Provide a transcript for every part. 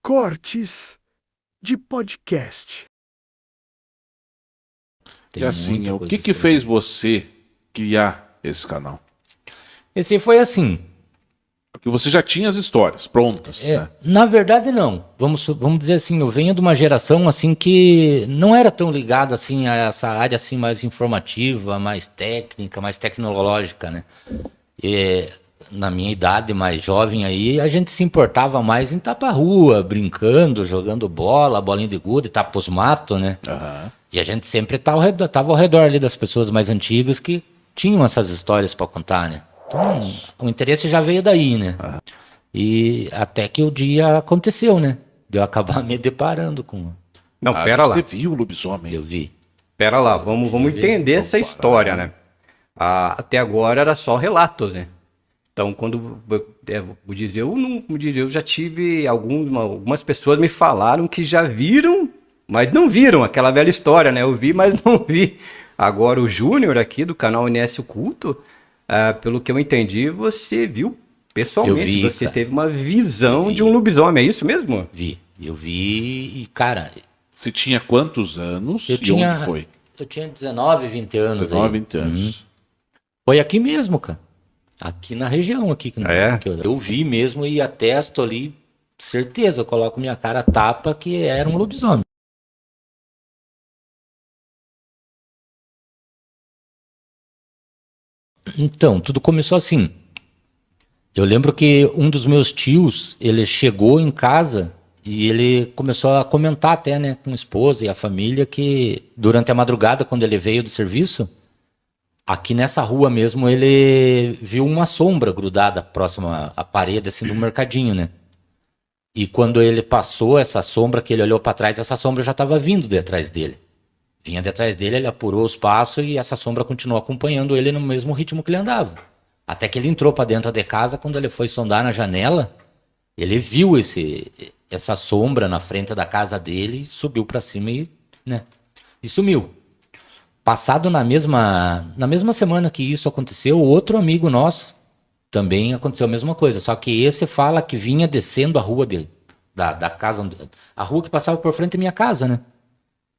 Cortes de podcast. E assim, o que fez você criar esse canal? Esse foi assim. Porque você já tinha as histórias prontas, né? Na verdade, não. Vamos dizer assim, eu venho de uma geração assim que não era tão ligada assim a essa área assim mais informativa, mais técnica, mais tecnológica, né? E, na minha idade mais jovem aí, a gente se importava mais em estar pra rua, brincando, jogando bola, bolinha de gude, estar pros matos, né? Aham. E a gente sempre estava ao redor ali das pessoas mais antigas que tinham essas histórias para contar, né? Então, o interesse já veio daí, né? E até que o dia aconteceu, né? De eu acabar me deparando com... Não, pera lá. Você viu o lobisomem? Eu vi. Pera lá, vamos entender essa história, né? Até agora era só relatos, né? Então, quando vou dizer, eu já tive algumas pessoas me falaram que já viram, mas não viram aquela velha história, né? Eu vi, mas não vi. Agora o Júnior aqui do canal NS Oculto, pelo que eu entendi, você viu pessoalmente, Eu vi, você cara. teve uma visão de um lobisomem, é isso mesmo? Eu vi e, cara, Você tinha quantos anos eu e tinha... onde foi? Eu tinha 19, 20 anos 19, aí. 20 anos. Foi aqui mesmo, cara. Aqui na região, aqui. Que eu vi mesmo e atesto ali, certeza, eu coloco minha cara a tapa que era um lobisomem. Então, tudo começou assim. Eu lembro que um dos meus tios, ele chegou em casa e ele começou a comentar até, né, com a esposa e a família que durante a madrugada, quando ele veio do serviço, aqui nessa rua mesmo, ele viu uma sombra grudada próxima à parede, assim, do mercadinho, né? E quando ele passou essa sombra, que ele olhou para trás, essa sombra já estava vindo de atrás dele. Vinha de atrás dele, ele apurou os passos e essa sombra continuou acompanhando ele no mesmo ritmo que ele andava. Até que ele entrou para dentro de casa, quando ele foi sondar na janela, ele viu essa sombra na frente da casa dele, subiu para cima e sumiu. Passado na mesma semana que isso aconteceu, outro amigo nosso também aconteceu a mesma coisa. Só que esse fala que vinha descendo a rua dele, da casa, a rua que passava por frente da minha casa, né?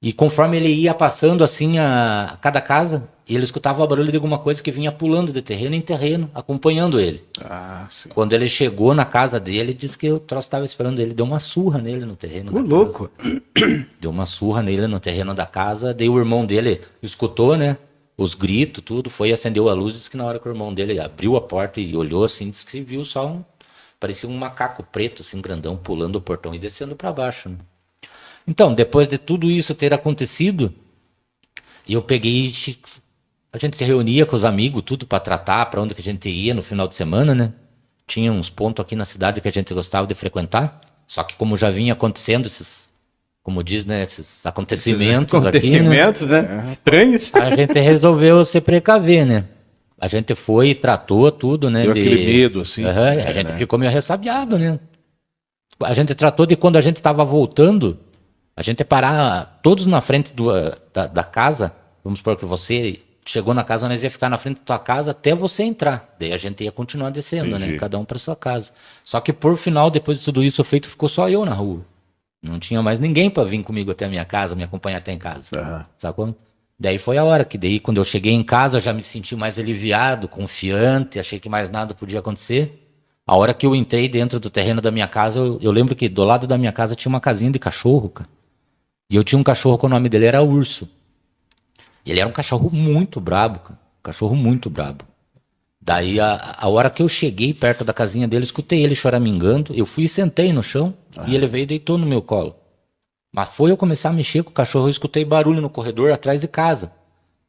E conforme ele ia passando assim a cada casa, ele escutava o barulho de alguma coisa que vinha pulando de terreno em terreno, acompanhando ele. Ah, sim. Quando ele chegou na casa dele, disse que o troço estava esperando ele. Deu uma surra nele no terreno da louco. casa. Deu uma surra nele no terreno da casa. Daí o irmão dele escutou, né? Os gritos, tudo. Foi e acendeu a luz. Disse que na hora que o irmão dele abriu a porta e olhou assim, disse que viu só parecia um macaco preto, assim, grandão, pulando o portão e descendo para baixo, né? Então, depois de tudo isso ter acontecido, eu peguei... A gente se reunia com os amigos, tudo para tratar, para onde que a gente ia no final de semana, né? Tinha uns pontos aqui na cidade que a gente gostava de frequentar. Só que como já vinha acontecendo esses, como diz, né, esses acontecimentos aqui, né? Estranhos. a gente resolveu se precaver, né? A gente foi e tratou tudo, né? Deu aquele medo, assim. A gente ficou meio ressabiado, né? A gente tratou de quando a gente estava voltando, a gente parar todos na frente da casa. Vamos supor que você chegou na casa, nós ia ficar na frente da tua casa até você entrar. Daí a gente ia continuar descendo, Entendi. né? Cada um para sua casa. Só que por final, depois de tudo isso feito, ficou só eu na rua. Não tinha mais ninguém para vir comigo até a minha casa, me acompanhar até em casa. Aham. Sacou? Daí foi a hora que daí quando eu cheguei em casa, eu já me senti mais aliviado, confiante, achei que mais nada podia acontecer. A hora que eu entrei dentro do terreno da minha casa, eu lembro que do lado da minha casa tinha uma casinha de cachorro, cara. E eu tinha um cachorro que o nome dele era Urso. Ele era um cachorro muito brabo, cara. Um cachorro muito brabo. Daí, a hora que eu cheguei perto da casinha dele, escutei ele choramingando. Eu fui e sentei no chão e ele veio e deitou no meu colo. Mas foi eu começar a mexer com o cachorro, eu escutei barulho no corredor atrás de casa.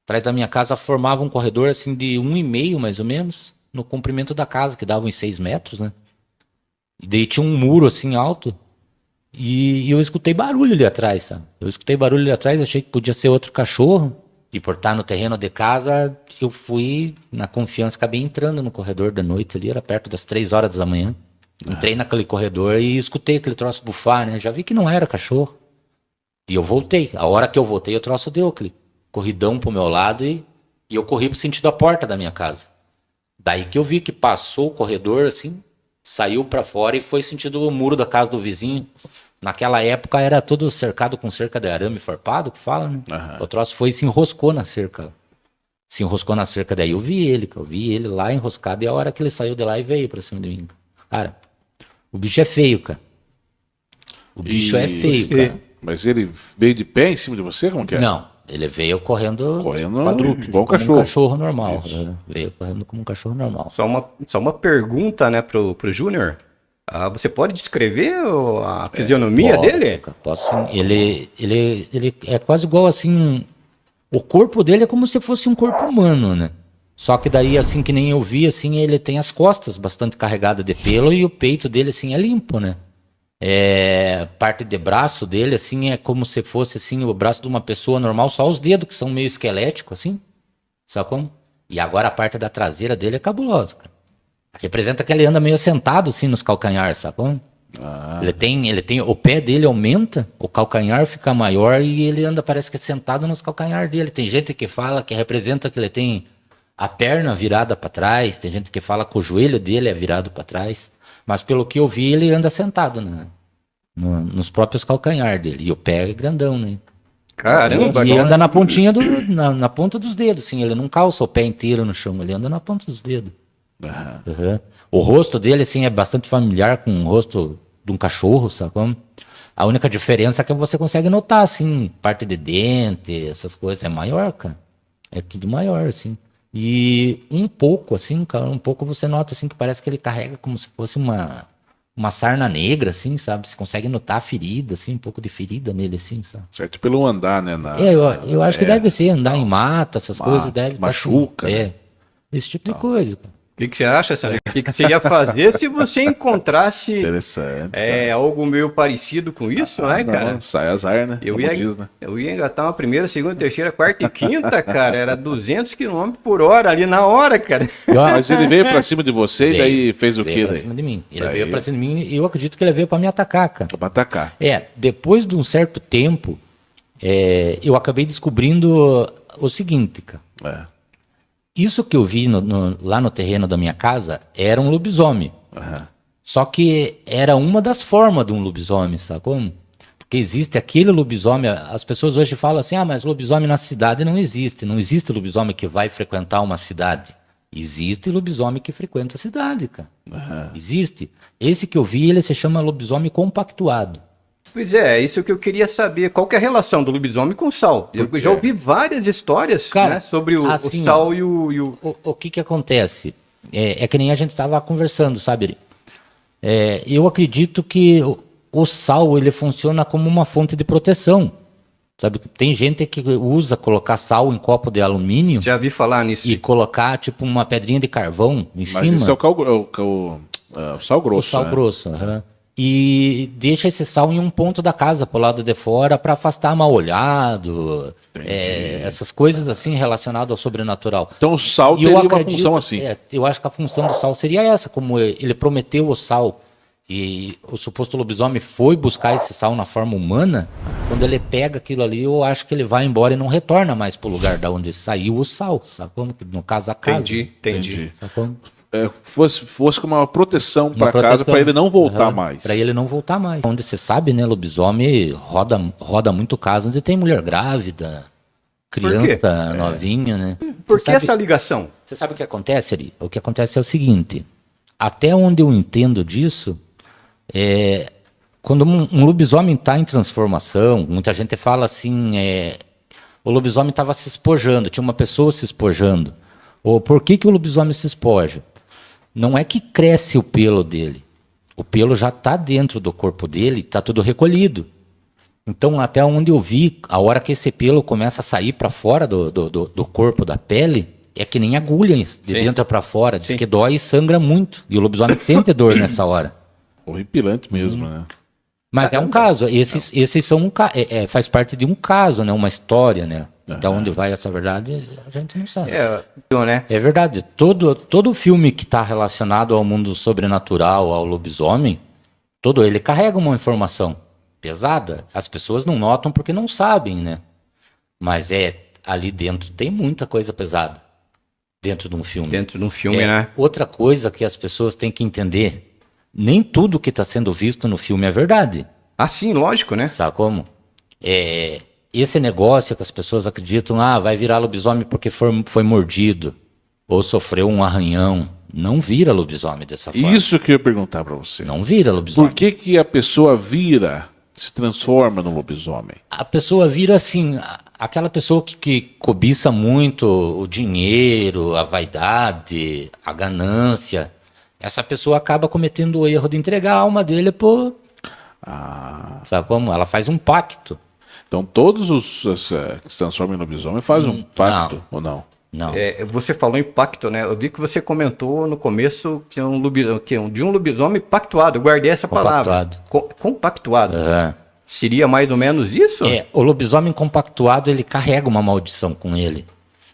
Atrás da minha casa formava um corredor assim de 1,5 mais ou menos, no comprimento da casa, que dava uns 6 metros, né? E daí tinha um muro assim alto. E eu escutei barulho ali atrás, sabe? Eu escutei barulho ali atrás, achei que podia ser outro cachorro. E por estar no terreno de casa, eu fui na confiança, acabei entrando no corredor da noite ali, era perto das 3 horas da manhã. Entrei naquele corredor e escutei aquele troço bufar, né? Já vi que não era cachorro. E eu voltei. A hora que eu voltei, o troço deu aquele corridão pro meu lado e eu corri pro sentido da porta da minha casa. Daí que eu vi que passou o corredor assim, saiu pra fora e foi sentido o muro da casa do vizinho. Naquela época era todo cercado com cerca de arame farpado, que fala, né? O troço foi e se enroscou na cerca. Se enroscou na cerca, daí eu vi ele lá enroscado, e a hora que ele saiu de lá e veio pra cima de mim. Cara, o bicho é feio, cara. O bicho é feio, cara. Mas ele veio de pé em cima de você? Como que é? Não, ele veio correndo Quadrúpede, igual um como cachorro. um cachorro normal. Né? Veio correndo como um cachorro normal. Só uma pergunta, né, pro Júnior. Você pode descrever a fisionomia dele? Posso sim. Ele é quase igual assim. O corpo dele é como se fosse um corpo humano, né? Só que daí, assim, que nem eu vi, assim, ele tem as costas bastante carregadas de pelo e o peito dele, assim, é limpo, né? Parte de braço dele, assim, é como se fosse, assim, o braço de uma pessoa normal, só os dedos que são meio esqueléticos, assim, sabe como? E agora a parte da traseira dele é cabulosa, cara. Representa que ele anda meio sentado, assim, nos calcanhares, sabe como? Ele tem, o pé dele aumenta, o calcanhar fica maior e ele anda, parece que sentado nos calcanhares dele. Tem gente que fala que representa que ele tem a perna virada para trás, tem gente que fala que o joelho dele é virado para trás, mas pelo que eu vi, ele anda sentado nos próprios calcanhares dele, e o pé é grandão, né? Caramba, E anda na pontinha na ponta dos dedos, assim, ele não calça o pé inteiro no chão, ele anda na ponta dos dedos. Uhum. O rosto dele, assim, é bastante familiar com o rosto de um cachorro, sabe como? A única diferença é que você consegue notar, assim, parte de dente, essas coisas, é maior, cara. É tudo maior, assim. E um pouco, assim, cara, um pouco você nota, assim, que parece que ele carrega como se fosse uma sarna negra, assim, sabe? Você consegue notar a ferida, assim, um pouco de ferida nele, assim, sabe? Certo, pelo andar, né? Eu acho que deve ser, andar em mata, essas coisas, deve machuca, assim, né? Esse tipo de coisa, cara. O que você acha, Sandro? O que você ia fazer se você encontrasse Interessante. algo meio parecido com isso, né, cara? Não, sai azar, né? Eu Como ia, diz, né? eu ia engatar uma primeira, segunda, terceira, quarta e quinta, cara. Era 200 km por hora ali na hora, cara. Mas ele veio pra cima de você e daí fez o Veio quê pra daí? cima de mim. Ele Daí- veio pra cima de mim e eu acredito que ele veio pra me atacar, cara. Pra atacar. Depois de um certo tempo, eu acabei descobrindo o seguinte, cara. É. Isso que eu vi lá no terreno da minha casa era um lobisomem. Só que era uma das formas de um lobisomem, sabe como? Porque existe aquele lobisomem, as pessoas hoje falam assim, mas lobisomem na cidade não existe. Não existe lobisomem que vai frequentar uma cidade. Existe lobisomem que frequenta a cidade, cara. Existe. Esse que eu vi, ele se chama lobisomem compactuado. Pois é isso que eu queria saber. Qual que é a relação do lobisomem com o sal? Eu já ouvi várias histórias, Cara, né, sobre o assim, sal e o... O que acontece? É que nem a gente estava conversando, sabe? Eu acredito que o sal ele funciona como uma fonte de proteção. Sabe? Tem gente que usa colocar sal em copo de alumínio Já vi falar nisso. e colocar tipo uma pedrinha de carvão em Mas cima. esse é o sal grosso. O sal né? grosso. Aham. E deixa esse sal em um ponto da casa, pro lado de fora, para afastar mal-olhado, essas coisas assim relacionadas ao sobrenatural. Então o sal E eu teria uma acredito- função assim. eu acho que a função do sal seria essa, como ele prometeu o sal e o suposto lobisomem foi buscar esse sal na forma humana, quando ele pega aquilo ali, eu acho que ele vai embora e não retorna mais pro lugar da onde saiu o sal, sabe como? No caso, a casa. Entendi. Sabe como? Fosse como uma proteção Uma para casa proteção. para ele não voltar Aham, mais. Pra ele não voltar mais. Onde você sabe, né, lobisomem roda muito caso onde tem mulher grávida, criança novinha, né? Por Você que sabe- essa ligação? Você sabe o que acontece, Ari? O que acontece é o seguinte, até onde eu entendo disso, quando um lobisomem está em transformação, muita gente fala assim, o lobisomem estava se espojando, tinha uma pessoa se espojando. Ou por que o lobisomem se espoja? Não é que cresce o pelo dele. O pelo já está dentro do corpo dele, está tudo recolhido. Então, até onde eu vi, a hora que esse pelo começa a sair para fora do corpo, da pele, é que nem agulha de dentro para fora. Diz que dói e sangra muito. E o lobisomem sente dor nessa hora. Horripilante mesmo, né? Mas é um caso. Esses são faz parte de um caso, né? Uma história, né? Até onde vai essa verdade, a gente não sabe. Né? É verdade. Todo filme que está relacionado ao mundo sobrenatural, ao lobisomem, ele carrega uma informação pesada. As pessoas não notam porque não sabem, né? Mas ali dentro tem muita coisa pesada. Dentro de um filme. Dentro de um filme, né? Outra coisa que as pessoas têm que entender. nem tudo que está sendo visto no filme é verdade. Ah, sim, lógico, né? Sabe como? Esse negócio que as pessoas acreditam, vai virar lobisomem porque foi mordido ou sofreu um arranhão. Não vira lobisomem dessa forma. Isso que eu ia perguntar pra você. Não vira lobisomem. Por que a pessoa se transforma no lobisomem? A pessoa vira assim, aquela pessoa que cobiça muito o dinheiro, a vaidade, a ganância. Essa pessoa acaba cometendo o erro de entregar a alma dele por... Sabe como? Ela faz um pacto. Então todos os que se transformam em lobisomem fazem um pacto, ou não? Não. Você falou em pacto, né? Eu vi que você comentou no começo que de um lobisomem pactuado. Eu guardei essa palavra. Compactuado. Aham. Seria mais ou menos isso? O lobisomem compactuado, ele carrega uma maldição com ele.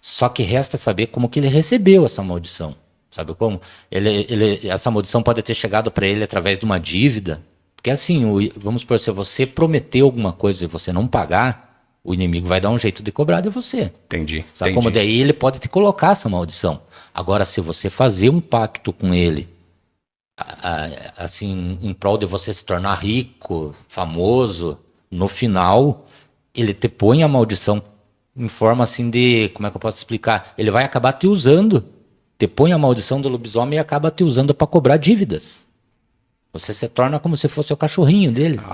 Só que resta saber como que ele recebeu essa maldição. Sabe como? Essa maldição pode ter chegado para ele através de uma dívida. Porque assim, vamos supor, se você prometeu alguma coisa e você não pagar, o inimigo vai dar um jeito de cobrar de você. Entendi. Sabe como? Daí ele pode te colocar essa maldição. Agora, se você fazer um pacto com ele, assim, em prol de você se tornar rico, famoso, no final, ele te põe a maldição em forma assim de... Como é que eu posso explicar? Ele vai acabar te usando. Te põe a maldição do lobisomem e acaba te usando para cobrar dívidas. Você se torna como se fosse o cachorrinho deles.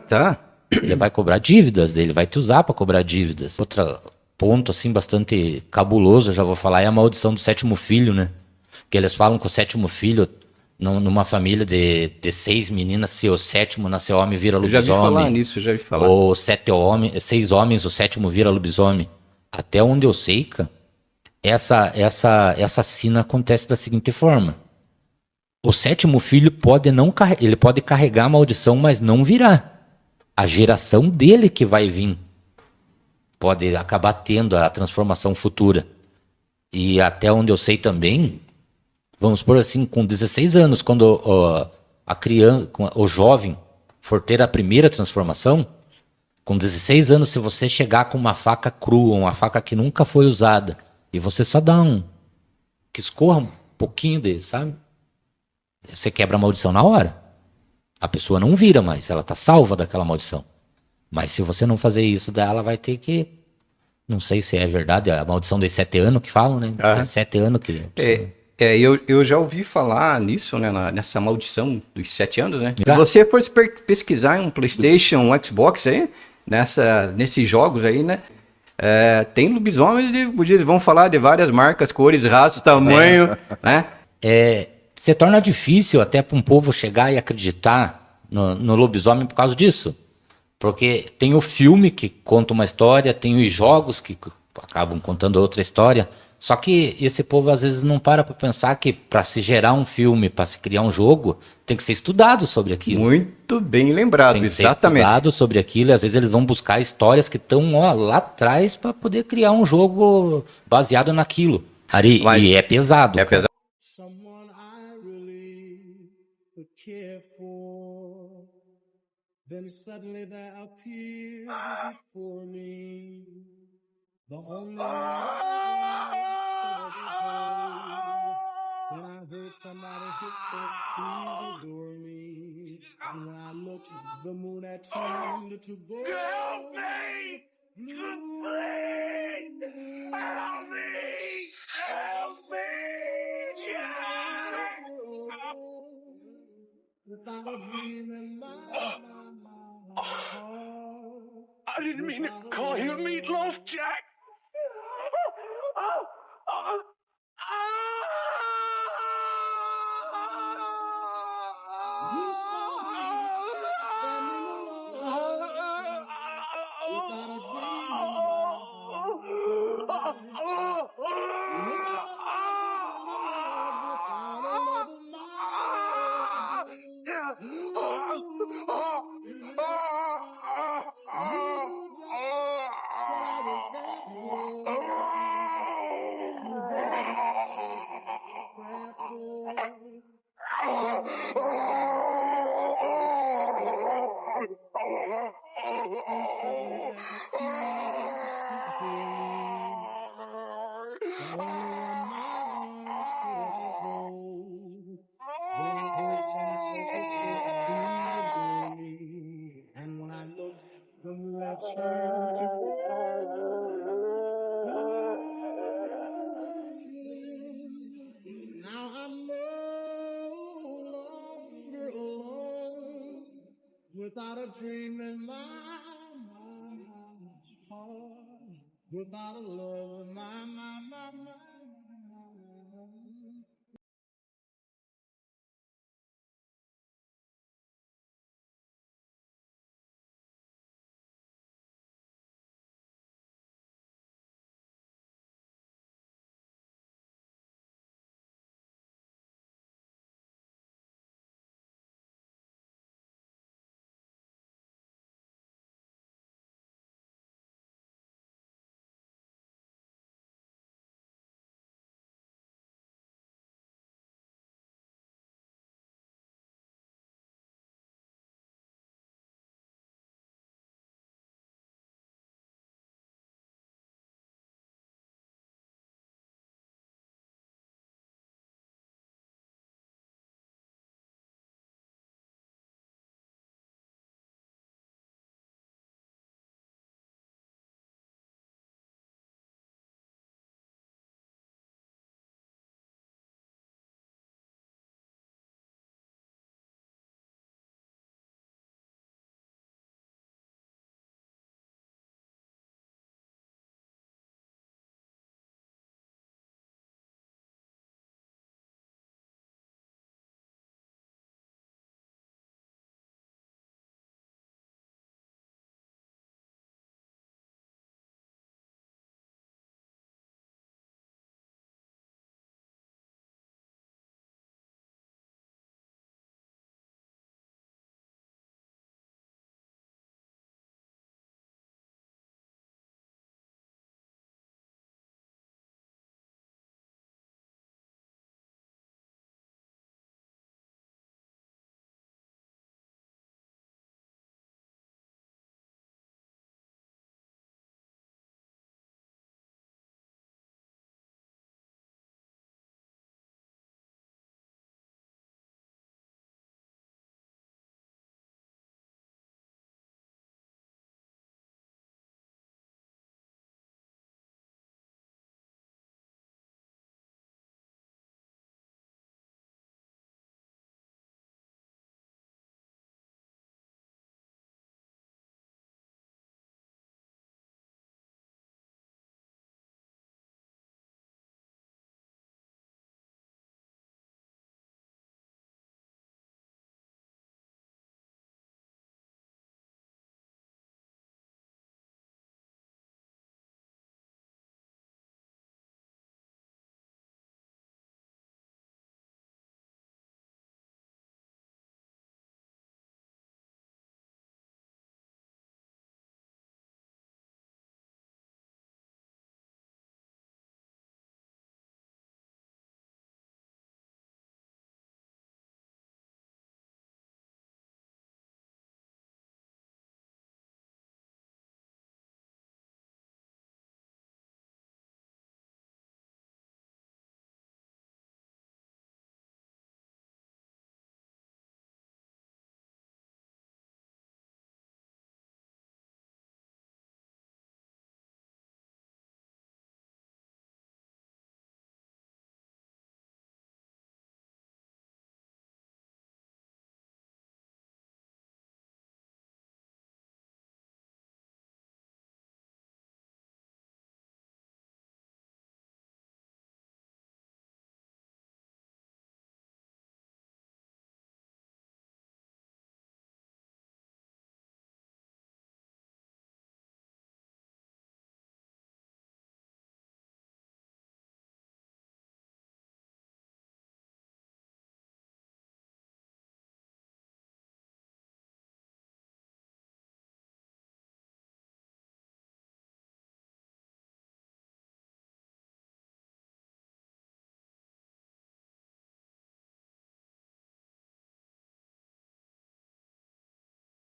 Tá. Ele vai cobrar dívidas dele, vai te usar para cobrar dívidas. Outro ponto, assim, bastante cabuloso, eu já vou falar, é a maldição do sétimo filho, né? Que eles falam que o sétimo filho, numa família de 6 meninas, se o sétimo nascer homem, vira lobisomem. Já vi falar nisso, já vi falar. Ou 6 homens, o sétimo vira lobisomem. Até onde eu sei, cara, essa sina acontece da seguinte forma. O sétimo filho ele pode carregar a maldição, mas não virar. A geração dele que vai vir pode acabar tendo a transformação futura. E até onde eu sei também, vamos por assim, com 16 anos, quando a criança, o jovem for ter a primeira transformação, com 16 anos, se você chegar com uma faca crua, uma faca que nunca foi usada, e você só dá que escorra um pouquinho dele, sabe? Você quebra a maldição na hora. A pessoa não vira mais, ela tá salva daquela maldição. Mas se você não fazer isso, ela vai ter que... Não sei se é verdade, a maldição dos 7 anos que falam, né? 7 anos que... Eu já ouvi falar nisso, né? Nessa maldição dos 7 anos, né? Já. Se você for pesquisar um PlayStation, um Xbox aí, nesses jogos aí, né? Tem lobisomens, eles vão falar de várias marcas, cores, raças, tamanho, né? Se torna difícil até para um povo chegar e acreditar no lobisomem por causa disso. Porque tem o filme que conta uma história, tem os jogos que acabam contando outra história. Só que esse povo às vezes não para pensar que para se gerar um filme, para se criar um jogo, tem que ser estudado sobre aquilo. Muito bem lembrado, Tem que exatamente. ser estudado sobre aquilo, e às vezes eles vão buscar histórias que estão lá atrás para poder criar um jogo baseado naquilo. E é pesado. É pesado. Someone I really would care for. Then suddenly there appeared before me the only one I ever hold. When I heard somebody hit the door me, and when I looked, the moon had turned to gold. Help me! Please! Help me! Help me! Without a dream in my heart. I didn't mean to call you Meatloaf, Jack. without a dream in my heart, without a love in my